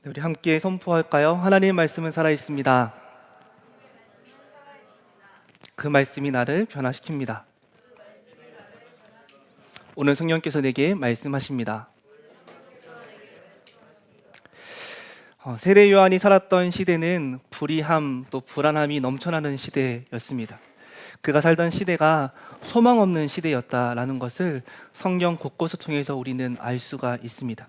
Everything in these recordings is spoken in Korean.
우리 함께 선포할까요? 하나님의 말씀은 살아있습니다. 그 말씀이 나를 변화시킵니다. 오늘 성령께서 내게 말씀하십니다. 세례 요한이 살았던 시대는 불의함 또 불안함이 넘쳐나는 시대였습니다. 그가 살던 시대가 소망 없는 시대였다라는 것을 성경 곳곳을 통해서 우리는 알 수가 있습니다.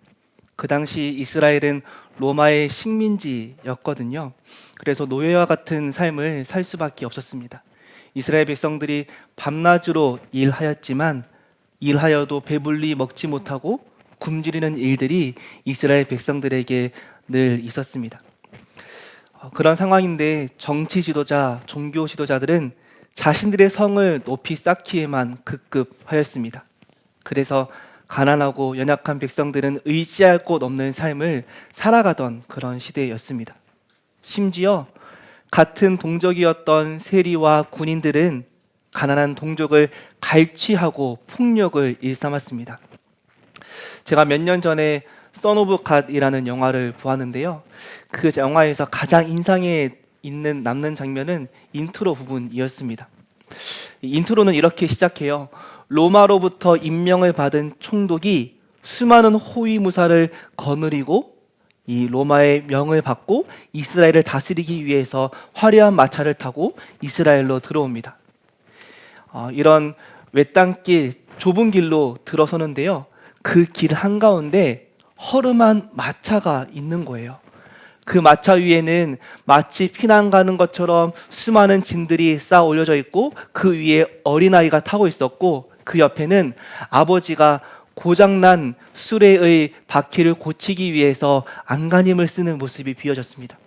그 당시 이스라엘은 로마의 식민지였거든요. 그래서 노예와 같은 삶을 살 수밖에 없었습니다. 이스라엘 백성들이 밤낮으로 일하였지만 일하여도 배불리 먹지 못하고 굶주리는 일들이 이스라엘 백성들에게 늘 있었습니다. 그런 상황인데 정치 지도자, 종교 지도자들은 자신들의 성을 높이 쌓기에만 급급하였습니다. 그래서 가난하고 연약한 백성들은 의지할 곳 없는 삶을 살아가던 그런 시대였습니다. 심지어 같은 동족이었던 세리와 군인들은 가난한 동족을 갈취하고 폭력을 일삼았습니다. 제가 몇 년 전에 선 오브 갓이라는 영화를 보았는데요. 그 영화에서 가장 인상에 남는 장면은 인트로 부분이었습니다. 이 인트로는 이렇게 시작해요. 로마로부터 임명을 받은 총독이 수많은 호위무사를 거느리고 이 로마의 명을 받고 이스라엘을 다스리기 위해서 화려한 마차를 타고 이스라엘로 들어옵니다. 이런 외딴길, 좁은 길로 들어서는데요. 그 길 한가운데 허름한 마차가 있는 거예요. 그 마차 위에는 마치 피난 가는 것처럼 수많은 짐들이 쌓아 올려져 있고 그 위에 어린아이가 타고 있었고 그 옆에는 아버지가 고장난 수레의 바퀴를 고치기 위해서 안간힘을 쓰는 모습이 비어졌습니다.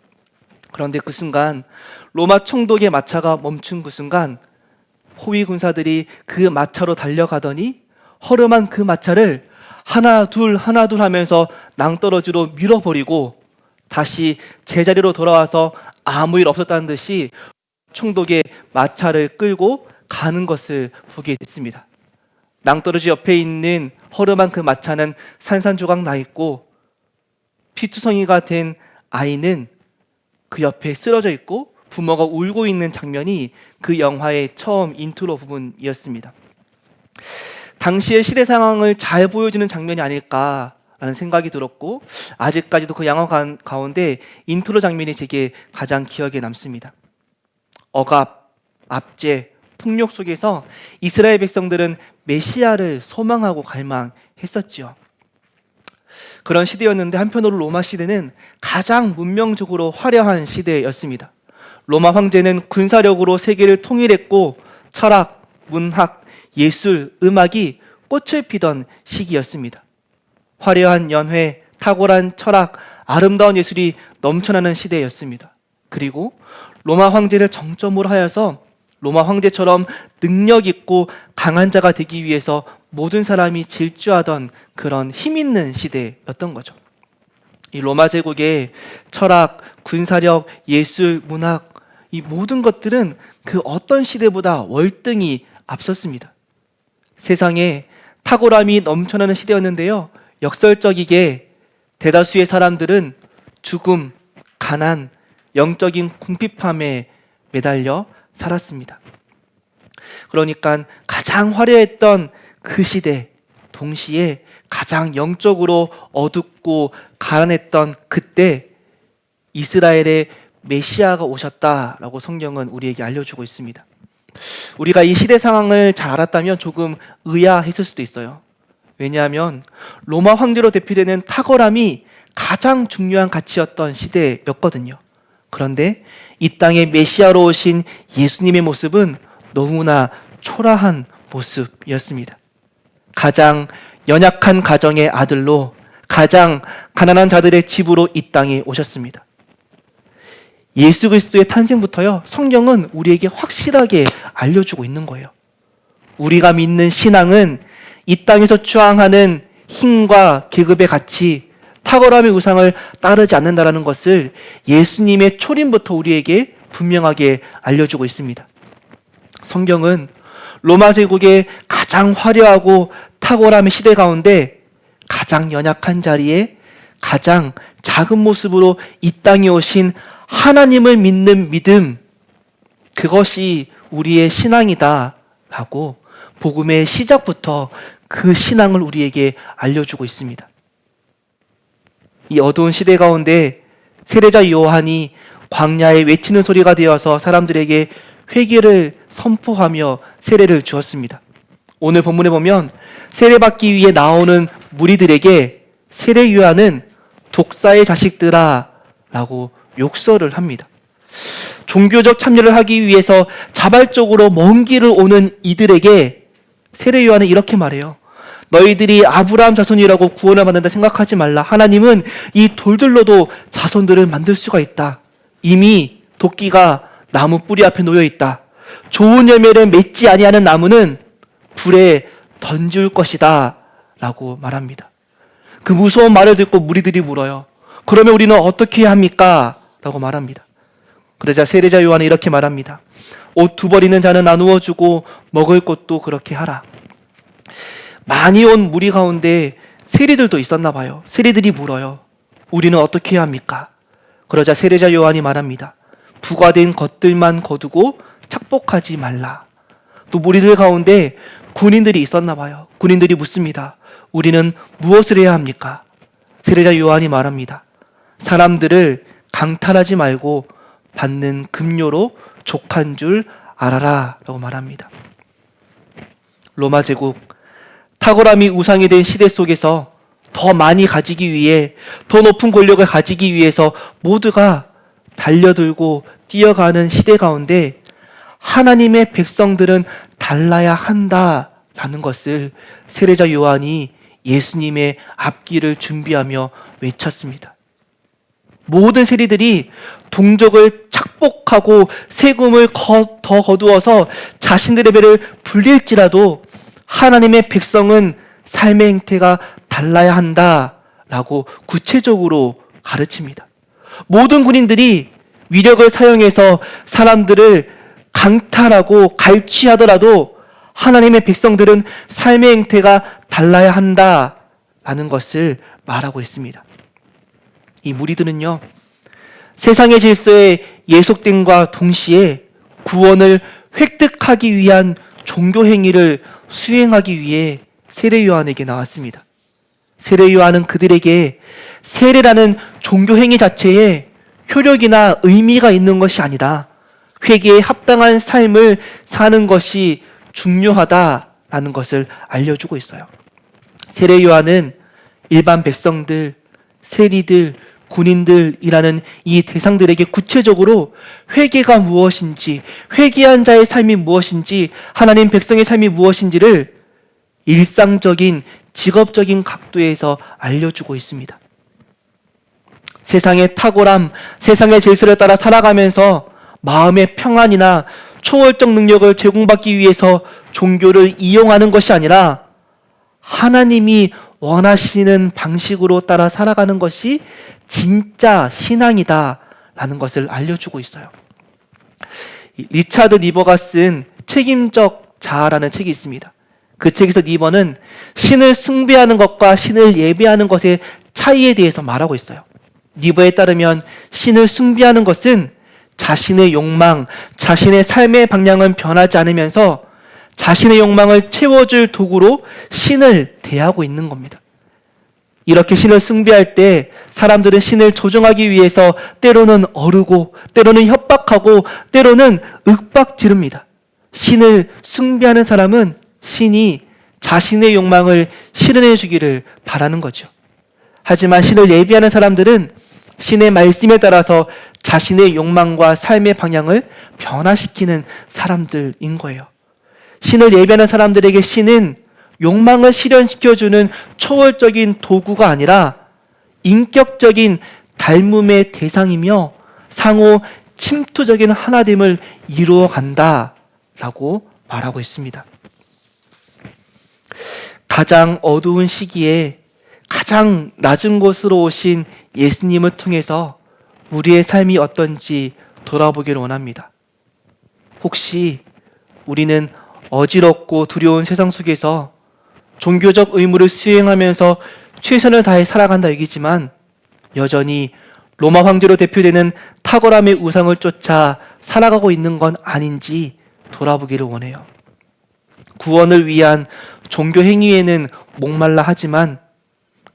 그런데 그 순간 로마 총독의 마차가 멈춘 그 순간 호위 군사들이 그 마차로 달려가더니 허름한 그 마차를 하나 둘 하면서 낭떠러지로 밀어버리고 다시 제자리로 돌아와서 아무 일 없었다는 듯이 총독의 마차를 끌고 가는 것을 보게 됐습니다. 낭떠러지 옆에 있는 허름한 그 마차는 산산조각 나 있고 피투성이가 된 아이는 그 옆에 쓰러져 있고 부모가 울고 있는 장면이 그 영화의 처음 인트로 부분이었습니다. 당시의 시대 상황을 잘 보여주는 장면이 아닐까라는 생각이 들었고 아직까지도 그 영화 가운데 인트로 장면이 제게 가장 기억에 남습니다. 억압, 압제, 폭력 속에서 이스라엘 백성들은 메시아를 소망하고 갈망했었지요. 그런 시대였는데 한편으로 로마 시대는 가장 문명적으로 화려한 시대였습니다. 로마 황제는 군사력으로 세계를 통일했고 철학, 문학, 예술, 음악이 꽃을 피던 시기였습니다. 화려한 연회, 탁월한 철학, 아름다운 예술이 넘쳐나는 시대였습니다. 그리고 로마 황제를 정점으로 하여서 로마 황제처럼 능력 있고 강한 자가 되기 위해서 모든 사람이 질주하던 그런 힘 있는 시대였던 거죠. 이 로마 제국의 철학, 군사력, 예술, 문학 이 모든 것들은 그 어떤 시대보다 월등히 앞섰습니다. 세상에 탁월함이 넘쳐나는 시대였는데요. 역설적이게 대다수의 사람들은 죽음, 가난, 영적인 궁핍함에 매달려 살았습니다. 그러니까 가장 화려했던 그 시대, 동시에 가장 영적으로 어둡고 가난했던 그때 이스라엘의 메시아가 오셨다라고 성경은 우리에게 알려주고 있습니다. 우리가 이 시대 상황을 잘 알았다면 조금 의아했을 수도 있어요. 왜냐하면 로마 황제로 대표되는 탁월함이 가장 중요한 가치였던 시대였거든요. 그런데 이 땅에 메시아로 오신 예수님의 모습은 너무나 초라한 모습이었습니다. 가장 연약한 가정의 아들로 가장 가난한 자들의 집으로 이 땅에 오셨습니다. 예수 그리스도의 탄생부터요, 성경은 우리에게 확실하게 알려주고 있는 거예요. 우리가 믿는 신앙은 이 땅에서 추앙하는 힘과 계급의 가치, 탁월함의 우상을 따르지 않는다는 것을 예수님의 초림부터 우리에게 분명하게 알려주고 있습니다. 성경은 로마 제국의 가장 화려하고 탁월함의 시대 가운데 가장 연약한 자리에 가장 작은 모습으로 이 땅에 오신 하나님을 믿는 믿음, 그것이 우리의 신앙이다 라고 복음의 시작부터 그 신앙을 우리에게 알려주고 있습니다. 이 어두운 시대 가운데 세례자 요한이 광야에 외치는 소리가 되어서 사람들에게 회개를 선포하며 세례를 주었습니다. 오늘 본문에 보면 세례받기 위해 나오는 무리들에게 세례 요한은 독사의 자식들아 라고 욕설을 합니다. 종교적 참여를 하기 위해서 자발적으로 먼 길을 오는 이들에게 세례 요한은 이렇게 말해요. 너희들이 아브라함 자손이라고 구원을 받는다 생각하지 말라. 하나님은 이 돌들로도 자손들을 만들 수가 있다. 이미 도끼가 나무 뿌리 앞에 놓여 있다. 좋은 열매를 맺지 아니하는 나무는 불에 던질 것이다 라고 말합니다. 그 무서운 말을 듣고 무리들이 물어요. 그러면 우리는 어떻게 해야 합니까? 라고 말합니다. 그러자 세례자 요한은 이렇게 말합니다. 옷 두 벌 있는 자는 나누어 주고 먹을 것도 그렇게 하라. 많이 온 무리 가운데 세리들도 있었나 봐요. 세리들이 물어요. 우리는 어떻게 해야 합니까? 그러자 세례자 요한이 말합니다. 부과된 것들만 거두고 착복하지 말라. 또 무리들 가운데 군인들이 있었나 봐요. 군인들이 묻습니다. 우리는 무엇을 해야 합니까? 세례자 요한이 말합니다. 사람들을 강탈하지 말고 받는 급료로 족한 줄 알아라 라고 말합니다. 로마 제국, 탁월함이 우상이 된 시대 속에서 더 많이 가지기 위해, 더 높은 권력을 가지기 위해서 모두가 달려들고 뛰어가는 시대 가운데 하나님의 백성들은 달라야 한다라는 것을 세례자 요한이 예수님의 앞길을 준비하며 외쳤습니다. 모든 세리들이 동족을 착복하고 세금을 더 거두어서 자신들의 배를 불릴지라도 하나님의 백성은 삶의 행태가 달라야 한다라고 구체적으로 가르칩니다. 모든 군인들이 위력을 사용해서 사람들을 강탈하고 갈취하더라도 하나님의 백성들은 삶의 행태가 달라야 한다라는 것을 말하고 있습니다. 이 무리들은요, 세상의 질서에 예속됨과 동시에 구원을 획득하기 위한 종교 행위를 수행하기 위해 세례 요한에게 나왔습니다. 세례 요한은 그들에게 세례라는 종교 행위 자체에 효력이나 의미가 있는 것이 아니다. 회개에 합당한 삶을 사는 것이 중요하다라는 것을 알려주고 있어요. 세례 요한은 일반 백성들, 세리들, 군인들이라는 이 대상들에게 구체적으로 회개가 무엇인지, 회개한 자의 삶이 무엇인지, 하나님 백성의 삶이 무엇인지를 일상적인, 직업적인 각도에서 알려주고 있습니다. 세상의 탁월함, 세상의 질서를 따라 살아가면서 마음의 평안이나 초월적 능력을 제공받기 위해서 종교를 이용하는 것이 아니라 하나님이 원하시는 방식으로 따라 살아가는 것이 진짜 신앙이다라는 것을 알려주고 있어요. 리차드 니버가 쓴 책임적 자아라는 책이 있습니다. 그 책에서 니버는 신을 숭배하는 것과 신을 예배하는 것의 차이에 대해서 말하고 있어요. 니버에 따르면 신을 숭배하는 것은 자신의 욕망, 자신의 삶의 방향은 변하지 않으면서 자신의 욕망을 채워줄 도구로 신을 대하고 있는 겁니다. 이렇게 신을 숭배할 때 사람들은 신을 조종하기 위해서 때로는 어르고, 때로는 협박하고, 때로는 윽박지릅니다. 신을 숭배하는 사람은 신이 자신의 욕망을 실현해 주기를 바라는 거죠. 하지만 신을 예배하는 사람들은 신의 말씀에 따라서 자신의 욕망과 삶의 방향을 변화시키는 사람들인 거예요. 신을 예배하는 사람들에게 신은 욕망을 실현시켜주는 초월적인 도구가 아니라 인격적인 닮음의 대상이며 상호 침투적인 하나됨을 이루어간다라고 말하고 있습니다. 가장 어두운 시기에 가장 낮은 곳으로 오신 예수님을 통해서 우리의 삶이 어떤지 돌아보기를 원합니다. 혹시 우리는 어지럽고 두려운 세상 속에서 종교적 의무를 수행하면서 최선을 다해 살아간다 여기지만 여전히 로마 황제로 대표되는 탁월함의 우상을 쫓아 살아가고 있는 건 아닌지 돌아보기를 원해요. 구원을 위한 종교 행위에는 목말라 하지만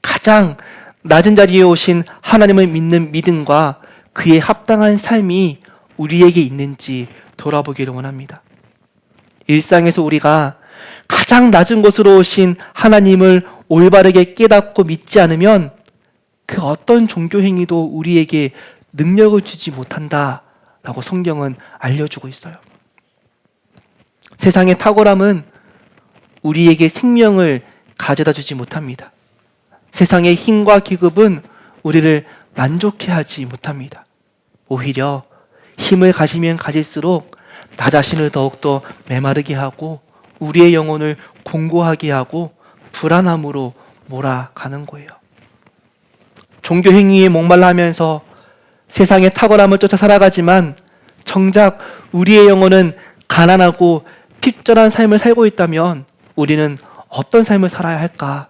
가장 낮은 자리에 오신 하나님을 믿는 믿음과 그에 합당한 삶이 우리에게 있는지 돌아보기를 원합니다. 일상에서 우리가 가장 낮은 곳으로 오신 하나님을 올바르게 깨닫고 믿지 않으면 그 어떤 종교 행위도 우리에게 능력을 주지 못한다라고 성경은 알려주고 있어요. 세상의 탁월함은 우리에게 생명을 가져다 주지 못합니다. 세상의 힘과 기급은 우리를 만족해 하지 못합니다. 오히려 힘을 가지면 가질수록 나 자신을 더욱더 메마르게 하고 우리의 영혼을 공고하게 하고 불안함으로 몰아가는 거예요. 종교 행위에 목말라 하면서 세상의 탁월함을 쫓아 살아가지만 정작 우리의 영혼은 가난하고 핍절한 삶을 살고 있다면 우리는 어떤 삶을 살아야 할까?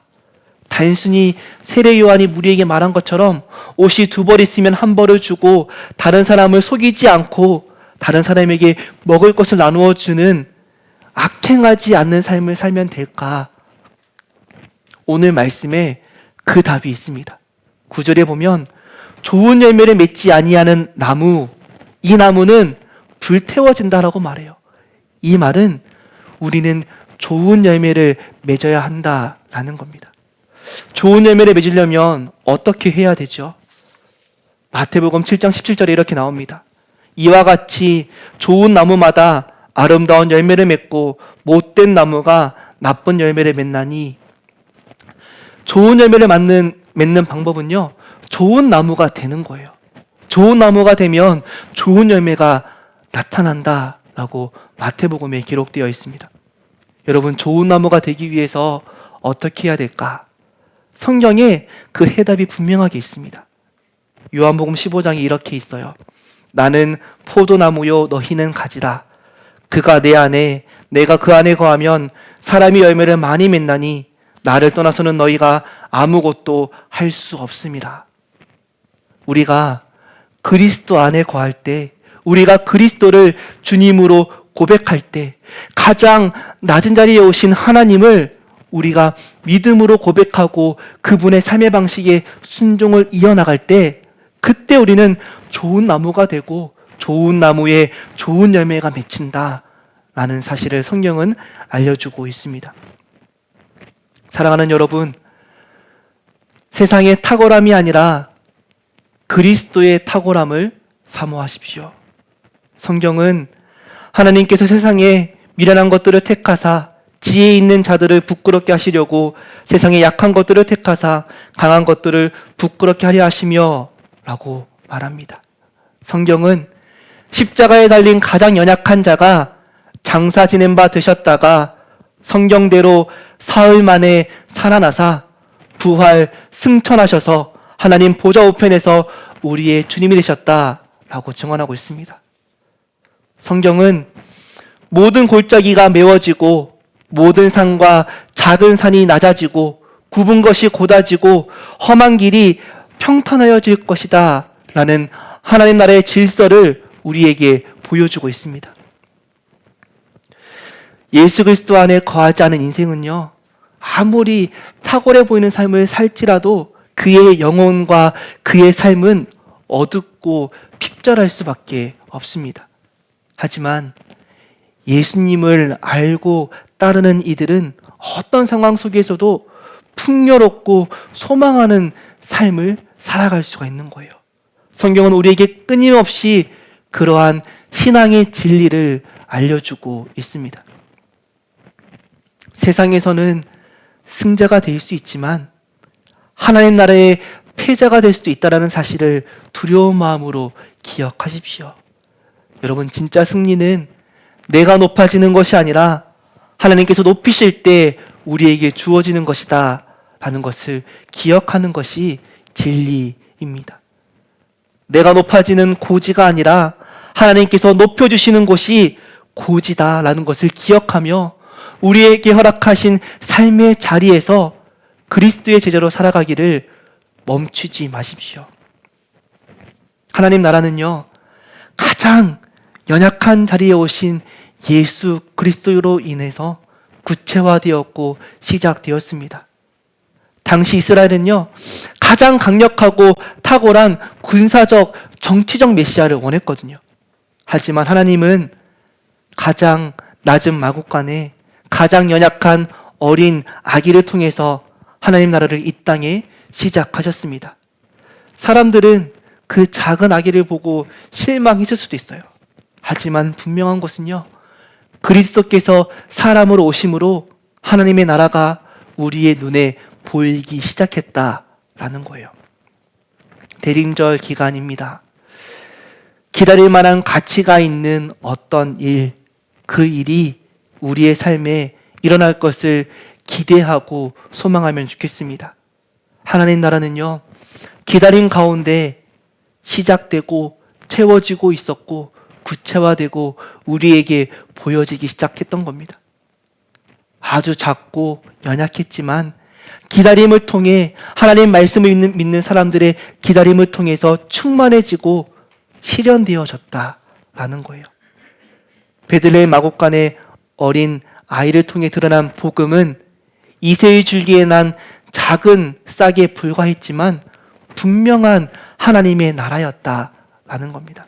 단순히 세례 요한이 우리에게 말한 것처럼 옷이 2벌 있으면 1벌을 주고 다른 사람을 속이지 않고 다른 사람에게 먹을 것을 나누어 주는 악행하지 않는 삶을 살면 될까? 오늘 말씀에 그 답이 있습니다. 9절에 보면 좋은 열매를 맺지 아니하는 나무, 이 나무는 불태워진다라고 말해요. 이 말은 우리는 좋은 열매를 맺어야 한다라는 겁니다. 좋은 열매를 맺으려면 어떻게 해야 되죠? 마태복음 7장 17절에 이렇게 나옵니다. 이와 같이 좋은 나무마다 아름다운 열매를 맺고 못된 나무가 나쁜 열매를 맺나니, 좋은 열매를 맺는 방법은요, 좋은 나무가 되는 거예요. 좋은 나무가 되면 좋은 열매가 나타난다라고 마태복음에 기록되어 있습니다. 여러분, 좋은 나무가 되기 위해서 어떻게 해야 될까? 성경에 그 해답이 분명하게 있습니다. 요한복음 15장에 이렇게 있어요. 나는 포도나무요 너희는 가지라. 그가 내 안에 내가 그 안에 거하면 사람이 열매를 많이 맺나니 나를 떠나서는 너희가 아무것도 할 수 없습니다. 우리가 그리스도 안에 거할 때, 우리가 그리스도를 주님으로 고백할 때, 가장 낮은 자리에 오신 하나님을 우리가 믿음으로 고백하고 그분의 삶의 방식에 순종을 이어나갈 때, 그때 우리는 좋은 나무가 되고 좋은 나무에 좋은 열매가 맺힌다라는 사실을 성경은 알려주고 있습니다. 사랑하는 여러분, 세상의 탁월함이 아니라 그리스도의 탁월함을 사모하십시오. 성경은 하나님께서 세상에 미련한 것들을 택하사 지혜 있는 자들을 부끄럽게 하시려고 세상의 약한 것들을 택하사 강한 것들을 부끄럽게 하려 하시며 라고 말합니다. 성경은 십자가에 달린 가장 연약한 자가 장사 지낸 바 되셨다가 성경대로 사흘 만에 살아나사 부활 승천하셔서 하나님 보좌 우편에서 우리의 주님이 되셨다라고 증언하고 있습니다. 성경은 모든 골짜기가 메워지고 모든 산과 작은 산이 낮아지고 굽은 것이 곧아지고 험한 길이 평탄하여질 것이다 라는 하나님 나라의 질서를 우리에게 보여주고 있습니다. 예수 그리스도 안에 거하지 않은 인생은요, 아무리 탁월해 보이는 삶을 살지라도 그의 영혼과 그의 삶은 어둡고 핍절할 수밖에 없습니다. 하지만 예수님을 알고 따르는 이들은 어떤 상황 속에서도 풍요롭고 소망하는 삶을 살아갈 수가 있는 거예요. 성경은 우리에게 끊임없이 그러한 신앙의 진리를 알려주고 있습니다. 세상에서는 승자가 될 수 있지만 하나님 나라의 패자가 될 수도 있다는 사실을 두려운 마음으로 기억하십시오. 여러분, 진짜 승리는 내가 높아지는 것이 아니라 하나님께서 높이실 때 우리에게 주어지는 것이다 라는 것을 기억하는 것이 진리입니다. 내가 높아지는 고지가 아니라 하나님께서 높여주시는 곳이 고지다 라는 것을 기억하며 우리에게 허락하신 삶의 자리에서 그리스도의 제자로 살아가기를 멈추지 마십시오. 하나님 나라는요, 가장 연약한 자리에 오신 예수 그리스도로 인해서 구체화되었고 시작되었습니다. 당시 이스라엘은요, 가장 강력하고 탁월한 군사적, 정치적 메시아를 원했거든요. 하지만 하나님은 가장 낮은 마국간에 가장 연약한 어린 아기를 통해서 하나님 나라를 이 땅에 시작하셨습니다. 사람들은 그 작은 아기를 보고 실망했을 수도 있어요. 하지만 분명한 것은요, 그리스도께서 사람으로 오심으로 하나님의 나라가 우리의 눈에 보이기 시작했다라는 거예요. 대림절 기간입니다. 기다릴 만한 가치가 있는 어떤 일, 그 일이 우리의 삶에 일어날 것을 기대하고 소망하면 좋겠습니다. 하나님 나라는요, 기다림 가운데 시작되고 채워지고 있었고 구체화되고 우리에게 보여지기 시작했던 겁니다. 아주 작고 연약했지만 기다림을 통해 하나님 말씀을 믿는 사람들의 기다림을 통해서 충만해지고 실현되어졌다라는 거예요. 베들레헴 마곡간의 어린 아이를 통해 드러난 복음은 이새의 줄기에 난 작은 싹에 불과했지만 분명한 하나님의 나라였다라는 겁니다.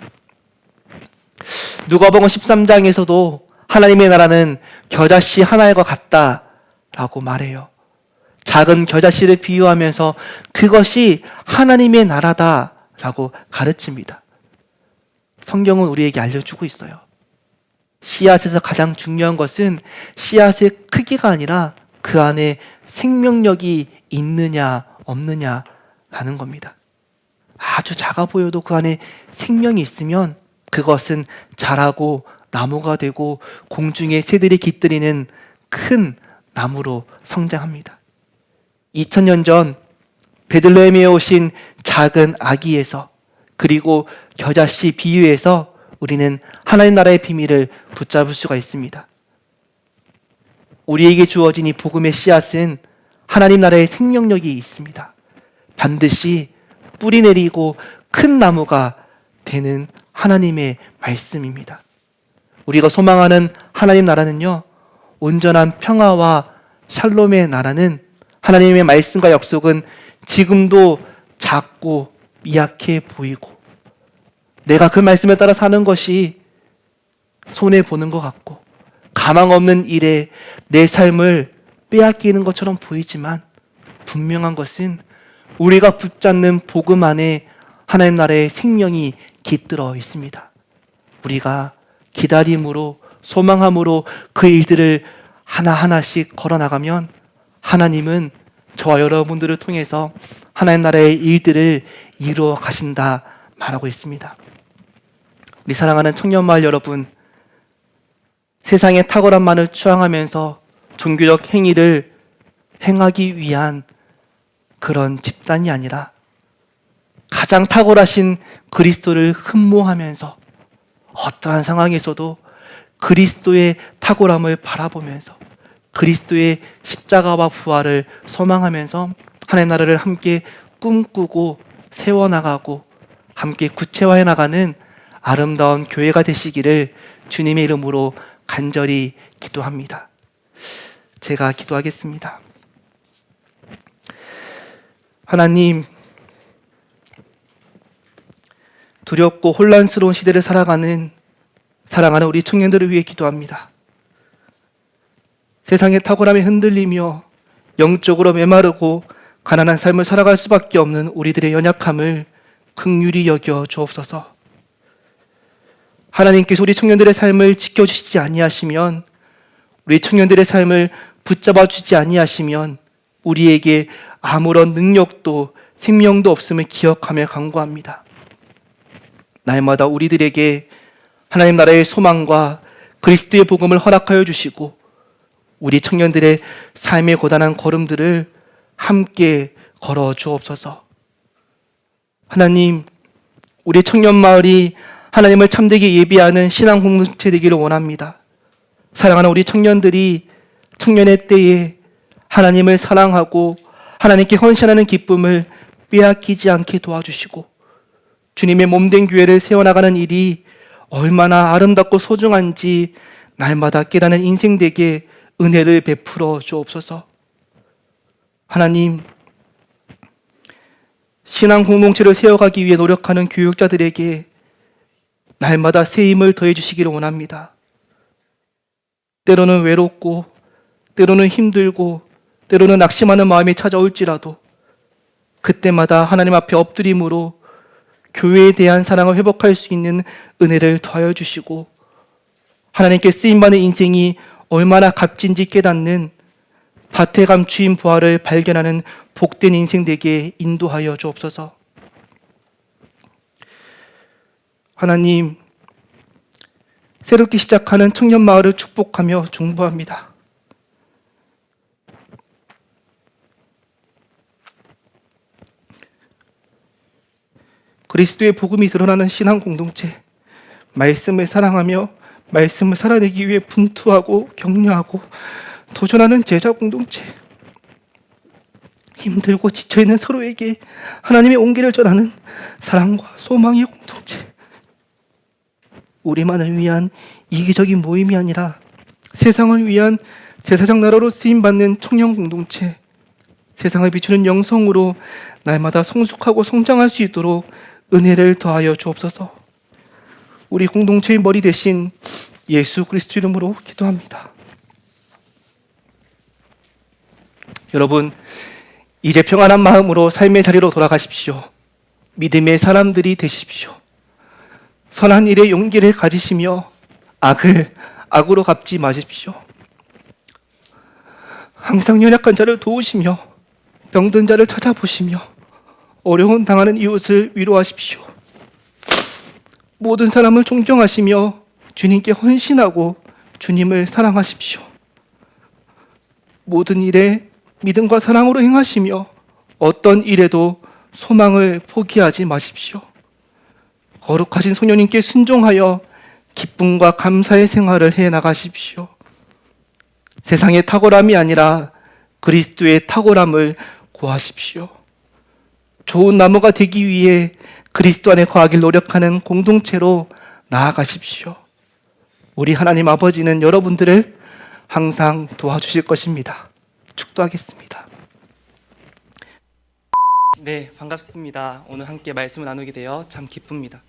누가복음 13장에서도 하나님의 나라는 겨자씨 하나와 같다라고 말해요. 작은 겨자씨를 비유하면서 그것이 하나님의 나라다라고 가르칩니다. 성경은 우리에게 알려주고 있어요. 씨앗에서 가장 중요한 것은 씨앗의 크기가 아니라 그 안에 생명력이 있느냐 없느냐라는 겁니다. 아주 작아 보여도 그 안에 생명이 있으면 그것은 자라고 나무가 되고 공중의 새들이 깃들이는 큰 나무로 성장합니다. 2000년 전 베들레헴에 오신 작은 아기에서, 그리고 겨자씨 비유에서 우리는 하나님 나라의 비밀을 붙잡을 수가 있습니다. 우리에게 주어진 이 복음의 씨앗은 하나님 나라의 생명력이 있습니다. 반드시 뿌리 내리고 큰 나무가 되는 하나님의 말씀입니다. 우리가 소망하는 하나님 나라는요, 온전한 평화와 샬롬의 나라는 하나님의 말씀과 약속은 지금도 작고 미약해 보이고 내가 그 말씀에 따라 사는 것이 손해보는 것 같고 가망 없는 일에 내 삶을 빼앗기는 것처럼 보이지만 분명한 것은 우리가 붙잡는 복음 안에 하나님 나라의 생명이 깃들어 있습니다. 우리가 기다림으로 소망함으로 그 일들을 하나하나씩 걸어나가면 하나님은 저와 여러분들을 통해서 하나님 나라의 일들을 이루어 가신다 말하고 있습니다. 우리 사랑하는 청년마을 여러분, 세상의 탁월함만을 추앙하면서 종교적 행위를 행하기 위한 그런 집단이 아니라 가장 탁월하신 그리스도를 흠모하면서 어떠한 상황에서도 그리스도의 탁월함을 바라보면서 그리스도의 십자가와 부활을 소망하면서 하나님 나라를 함께 꿈꾸고 세워나가고 함께 구체화해 나가는 아름다운 교회가 되시기를 주님의 이름으로 간절히 기도합니다. 제가 기도하겠습니다. 하나님, 두렵고 혼란스러운 시대를 살아가는 사랑하는 우리 청년들을 위해 기도합니다. 세상의 탁월함에 흔들리며 영적으로 메마르고 가난한 삶을 살아갈 수밖에 없는 우리들의 연약함을 긍휼히 여겨 주옵소서. 하나님께서 우리 청년들의 삶을 지켜주시지 아니하시면, 우리 청년들의 삶을 붙잡아 주지 아니하시면 우리에게 아무런 능력도 생명도 없음을 기억하며 간구합니다. 날마다 우리들에게 하나님 나라의 소망과 그리스도의 복음을 허락하여 주시고 우리 청년들의 삶의 고단한 걸음들을 함께 걸어 주옵소서. 하나님, 우리 청년마을이 하나님을 참되게 예비하는 신앙 공동체 되기를 원합니다. 사랑하는 우리 청년들이 청년의 때에 하나님을 사랑하고 하나님께 헌신하는 기쁨을 빼앗기지 않게 도와주시고 주님의 몸된 교회를 세워나가는 일이 얼마나 아름답고 소중한지 날마다 깨닫는 인생 되게 은혜를 베풀어 주옵소서. 하나님, 신앙 공동체를 세워가기 위해 노력하는 교육자들에게 날마다 새 힘을 더해 주시기를 원합니다. 때로는 외롭고, 때로는 힘들고, 때로는 낙심하는 마음이 찾아올지라도 그때마다 하나님 앞에 엎드림으로 교회에 대한 사랑을 회복할 수 있는 은혜를 더하여 주시고, 하나님께 쓰임받는 인생이 얼마나 값진지 깨닫는 밭에 감추인 부활을 발견하는 복된 인생 되게 인도하여 주옵소서. 하나님, 새롭게 시작하는 청년 마을을 축복하며 중보합니다. 그리스도의 복음이 드러나는 신앙 공동체, 말씀을 사랑하며 말씀을 살아내기 위해 분투하고 격려하고 도전하는 제자 공동체, 힘들고 지쳐있는 서로에게 하나님의 온기를 전하는 사랑과 소망의 공동체, 우리만을 위한 이기적인 모임이 아니라 세상을 위한 제사장 나라로 쓰임받는 청년 공동체, 세상을 비추는 영성으로 날마다 성숙하고 성장할 수 있도록 은혜를 더하여 주옵소서. 우리 공동체의 머리 대신 예수 그리스도 이름으로 기도합니다. 여러분, 이제 평안한 마음으로 삶의 자리로 돌아가십시오. 믿음의 사람들이 되십시오. 선한 일에 용기를 가지시며 악을 악으로 갚지 마십시오. 항상 연약한 자를 도우시며 병든 자를 찾아보시며 어려운 당하는 이웃을 위로하십시오. 모든 사람을 존경하시며 주님께 헌신하고 주님을 사랑하십시오. 모든 일에 믿음과 사랑으로 행하시며 어떤 일에도 소망을 포기하지 마십시오. 거룩하신 성령님께 순종하여 기쁨과 감사의 생활을 해 나가십시오. 세상의 탁월함이 아니라 그리스도의 탁월함을 구하십시오. 좋은 나무가 되기 위해 그리스도 안에 거하길 노력하는 공동체로 나아가십시오. 우리 하나님 아버지는 여러분들을 항상 도와주실 것입니다. 축도하겠습니다. 네, 반갑습니다. 오늘 함께 말씀을 나누게 되어 참 기쁩니다.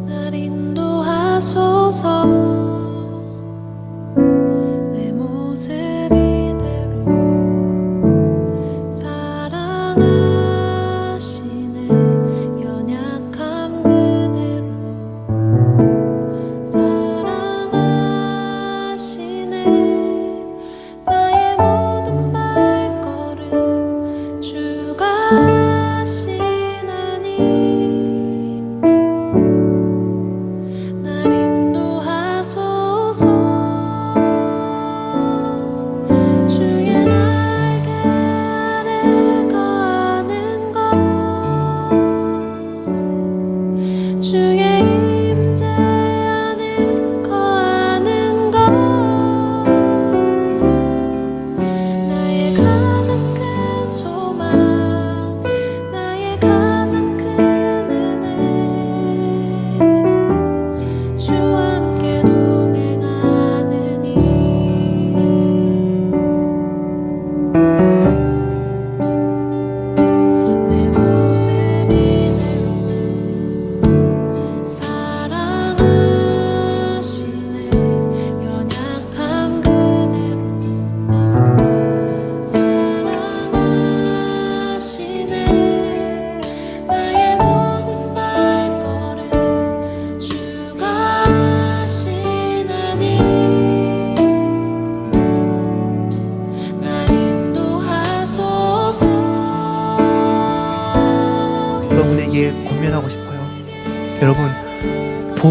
날 인도하소서.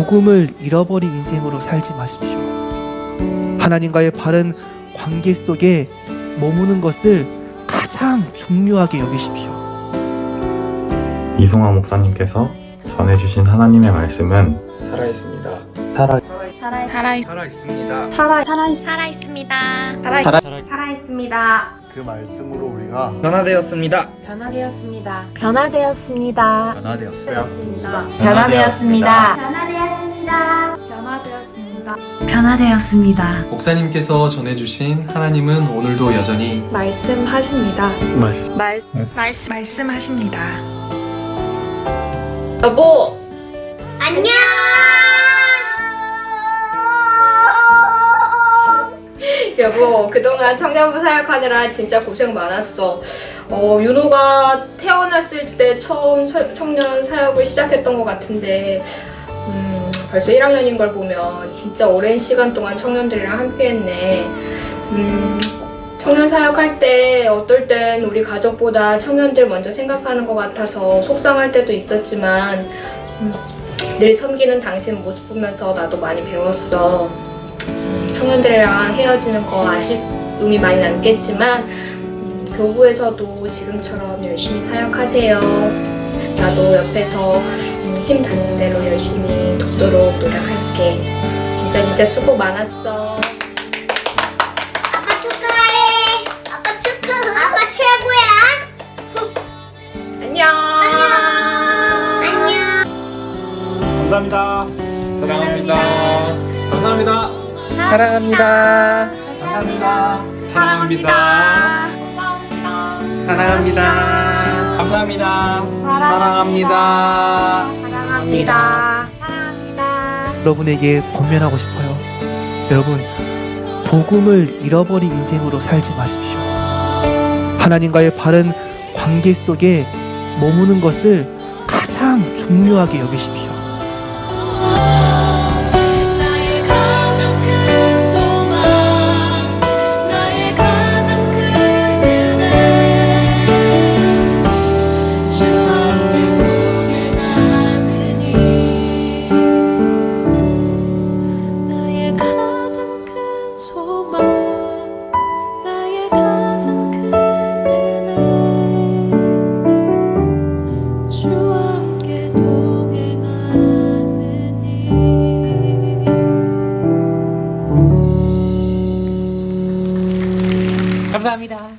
복음을 잃어버린 인생으로 살지 마십시오. 하나님과의 바른 관계 속에 머무는 것을 가장 중요하게 여기십시오. 이송아 목사님께서 전해주신 하나님의 말씀은 살아있습니다. 살아있습니다. 살아있습니다. 그 말씀으로 우리가 변화되었습니다. 변화되었습니다. 변화되었습니다. 변화되었습니다. 변화되었습니다. 목사님께서 전해주신 하나님은 오늘도 여전히 말씀하십니다. 말씀하십니다. 여보, 안녕. 여보, 그동안 청년부 사역하느라 진짜 고생 많았어. 윤호가 태어났을 때 처음 청년 사역을 시작했던 것 같은데 벌써 1학년인 걸 보면 진짜 오랜 시간 동안 청년들이랑 함께했네. 청년 사역할 때 어떨 땐 우리 가족보다 청년들 먼저 생각하는 것 같아서 속상할 때도 있었지만 늘 섬기는 당신 모습 보면서 나도 많이 배웠어. 청년들이랑 헤어지는 거 아쉬움이 많이 남겠지만 교구에서도 지금처럼 열심히 사역하세요. 나도 옆에서 힘 닿는 대로 열심히 돕도록 노력할게. 진짜 수고 많았어. 아빠 축하해. 아빠 아빠 최고야. 안녕. 안녕. 감사합니다. 사랑합니다. 감사합니다. 사랑합니다. 감사합니다. 사랑합니다. 사랑합니다. 감사합니다. 사랑합니다. 여러분에게 권면하고 싶어요. 여러분, 복음을 잃어버린 인생으로 살지 마십시오. 하나님과의 바른 관계 속에 머무는 것을 가장 중요하게 여기십시오. 감사합니다.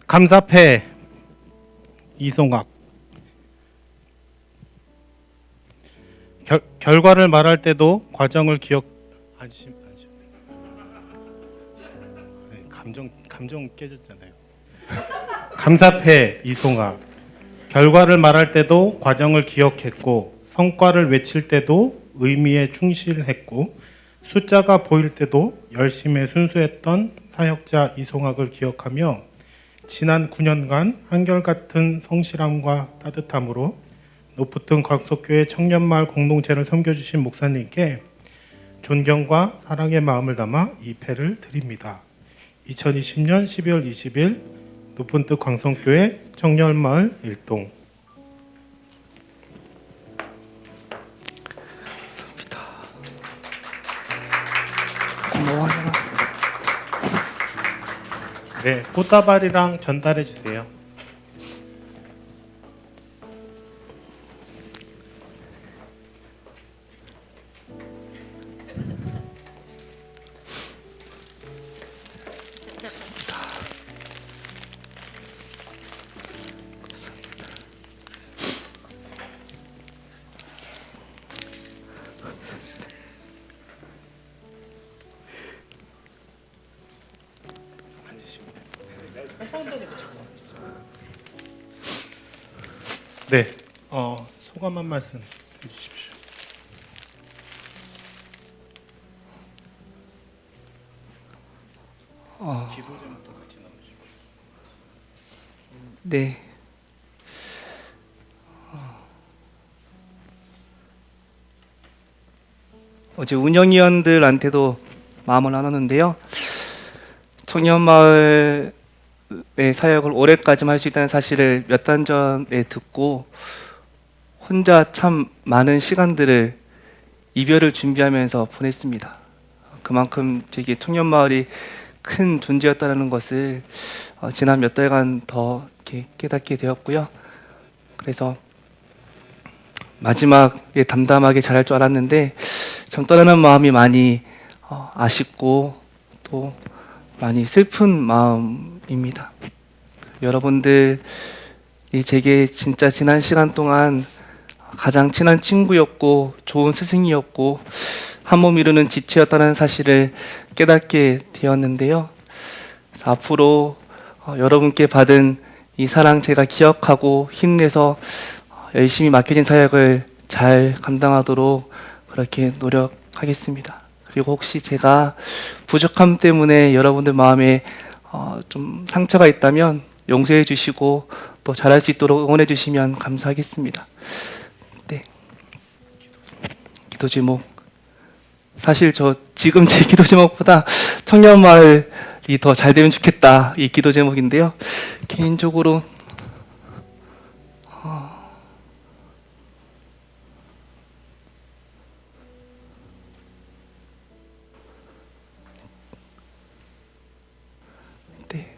감사패 이송학 결과를 말할 때도 과정을 감정 깨졌잖아요. 감사패 이송학 결과를 말할 때도 과정을 기억했고 성과를 외칠 때도 의미에 충실했고 숫자가 보일 때도 열심히 순수했던 사역자 이송학을 기억하며 지난 9년간 한결같은 성실함과 따뜻함으로 노푸튼 광석교회 청년마을 공동체를 섬겨주신 목사님께 존경과 사랑의 마음을 담아 이 패를 드립니다. 2020년 12월 20일 노푸튼 광석교회 청년마을 일동. 고마워요. 네, 꽃다발이랑 전달해 주세요. 네, 소감 한 말씀 해주십시오. 기도 제목도 같이 나눠주시고. 네. 어제 운영위원들한테도 마음을 나눴는데요. 청년마을 사역을 올해까지 할 수 있다는 사실을 몇 달 전에 듣고 혼자 참 많은 시간들을 이별을 준비하면서 보냈습니다. 그만큼 제게 청년마을이 큰 존재였다는 것을 지난 몇 달간 더 이렇게 깨닫게 되었고요. 그래서 마지막에 담담하게 잘할 줄 알았는데 정 떠나는 마음이 많이 아쉽고 또 많이 슬픈 마음입니다. 여러분들이 제게 진짜 지난 시간 동안 가장 친한 친구였고 좋은 스승이었고 한 몸 이루는 지체였다는 사실을 깨닫게 되었는데요. 앞으로 여러분께 받은 이 사랑 제가 기억하고 힘내서 열심히 맡겨진 사역을 잘 감당하도록 그렇게 노력하겠습니다. 그리고 혹시 제가 부족함 때문에 여러분들 마음에 좀 상처가 있다면 용서해 주시고 또 잘할 수 있도록 응원해 주시면 감사하겠습니다. 네. 기도 제목. 사실 저 지금 제 기도 제목보다 청년마을이 더 잘 되면 좋겠다 이 기도 제목인데요. 개인적으로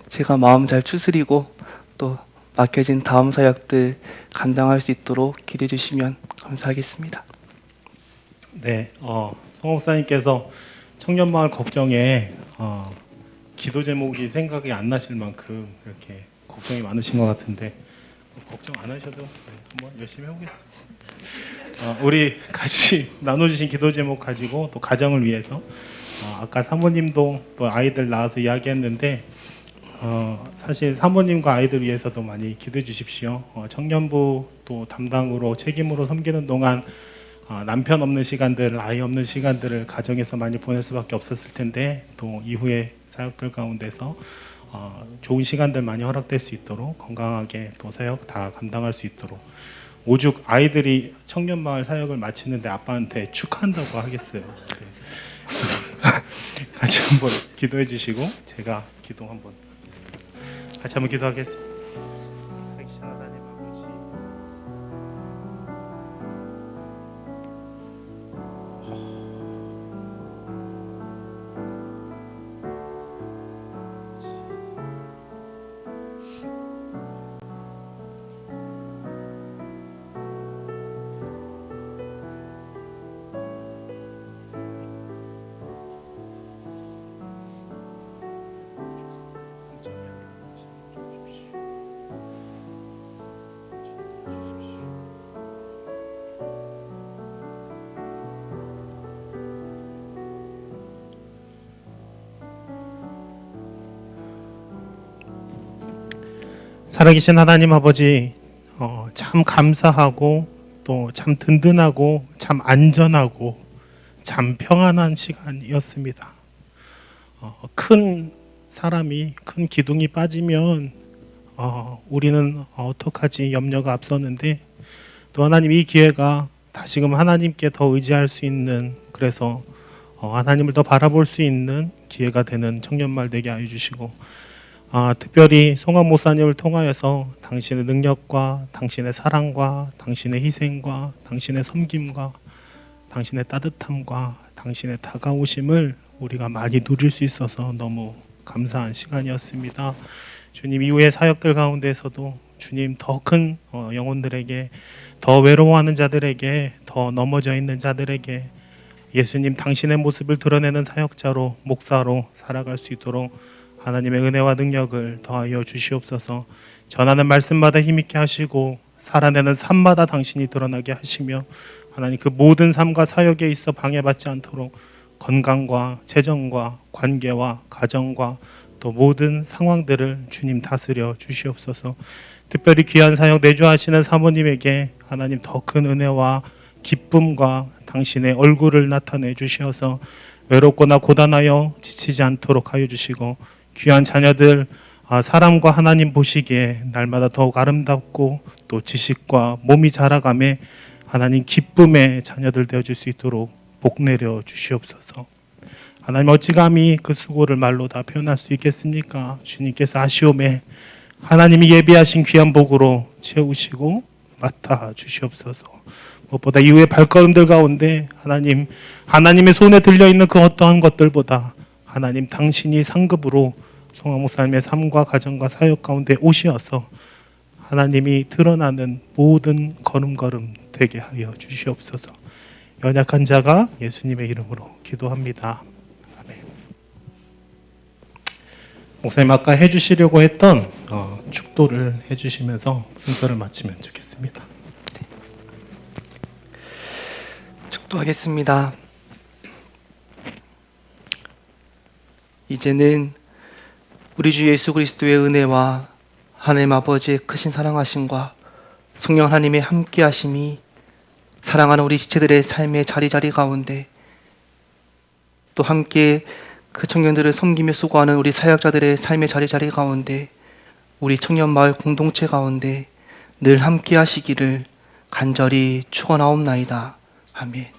제가 마음 잘 추스리고 또 맡겨진 다음 사역들 감당할 수 있도록 기도해 주시면 감사하겠습니다. 네, 송 목사님께서 청년마을 걱정에 기도 제목이 생각이 안 나실 만큼 이렇게 걱정이 많으신 것 같은데 걱정 안 하셔도 한번 열심히 해보겠습니다. 우리 같이 나눠주신 기도 제목 가지고 또 가정을 위해서 아까 사모님도 또 아이들 낳아서 이야기했는데 사실 사모님과 아이들 위해서도 많이 기도해 주십시오. 청년부 또 담당으로 책임으로 섬기는 동안 남편 없는 시간들, 아이 없는 시간들을 가정에서 많이 보낼 수밖에 없었을 텐데 또 이후에 사역들 가운데서 좋은 시간들 많이 허락될 수 있도록 건강하게 또 사역 다 감당할 수 있도록 오죽 아이들이 청년마을 사역을 마치는데 아빠한테 축하한다고 하겠어요. 네. 같이 한번 기도해 주시고 제가 기도 한번 하겠습니다. 같이 한번 기도하겠습니다. 살아계신 하나님 아버지, 살아계신 하나님 아버지, 참 감사하고 또 참 든든하고 참 안전하고 참 평안한 시간이었습니다. 큰 사람이 큰 기둥이 빠지면 우리는 어떡하지 염려가 앞섰는데 또 하나님 이 기회가 다시금 하나님께 더 의지할 수 있는 그래서 하나님을 더 바라볼 수 있는 기회가 되는 청년마을 되게 하여 주시고 특별히 송학 목사님을 통하여서 당신의 능력과 당신의 사랑과 당신의 희생과 당신의 섬김과 당신의 따뜻함과 당신의 다가오심을 우리가 많이 누릴 수 있어서 너무 감사한 시간이었습니다. 주님 이후의 사역들 가운데서도 주님 더 큰 영혼들에게 더 외로워하는 자들에게 더 넘어져 있는 자들에게 예수님 당신의 모습을 드러내는 사역자로 목사로 살아갈 수 있도록 하나님의 은혜와 능력을 더하여 주시옵소서. 전하는 말씀마다 힘있게 하시고 살아내는 삶마다 당신이 드러나게 하시며 하나님 그 모든 삶과 사역에 있어 방해받지 않도록 건강과 재정과 관계와 가정과 또 모든 상황들을 주님 다스려 주시옵소서. 특별히 귀한 사역 내주하시는 사모님에게 하나님 더 큰 은혜와 기쁨과 당신의 얼굴을 나타내 주시어서 외롭거나 고단하여 지치지 않도록 하여 주시고 귀한 자녀들 사람과 하나님 보시기에 날마다 더욱 아름답고 또 지식과 몸이 자라감에 하나님 기쁨의 자녀들 되어줄 수 있도록 복 내려 주시옵소서. 하나님 어찌 감히 그 수고를 말로 다 표현할 수 있겠습니까? 주님께서 아쉬움에 하나님이 예비하신 귀한 복으로 채우시고 맡아 주시옵소서. 무엇보다 이후의 발걸음들 가운데 하나님의 손에 들려있는 그 어떠한 것들보다 하나님 당신이 상급으로 송강 목사님의 삶과 가정과 사역 가운데 오시어서 하나님이 드러나는 모든 걸음걸음 되게 하여 주시옵소서. 연약한 자가 예수님의 이름으로 기도합니다. 아멘. 목사님 아까 해주시려고 했던 축도를 해주시면서 순서를 마치면 좋겠습니다. 축도하겠습니다. 이제는 우리 주 예수 그리스도의 은혜와 하나님 아버지의 크신 사랑하심과 성령 하나님의 함께하심이 사랑하는 우리 지체들의 삶의 자리자리 가운데, 또 함께 그 청년들을 섬기며 수고하는 우리 사역자들의 삶의 자리자리 가운데, 우리 청년마을 공동체 가운데 늘 함께하시기를 간절히 축원하옵나이다. 아멘.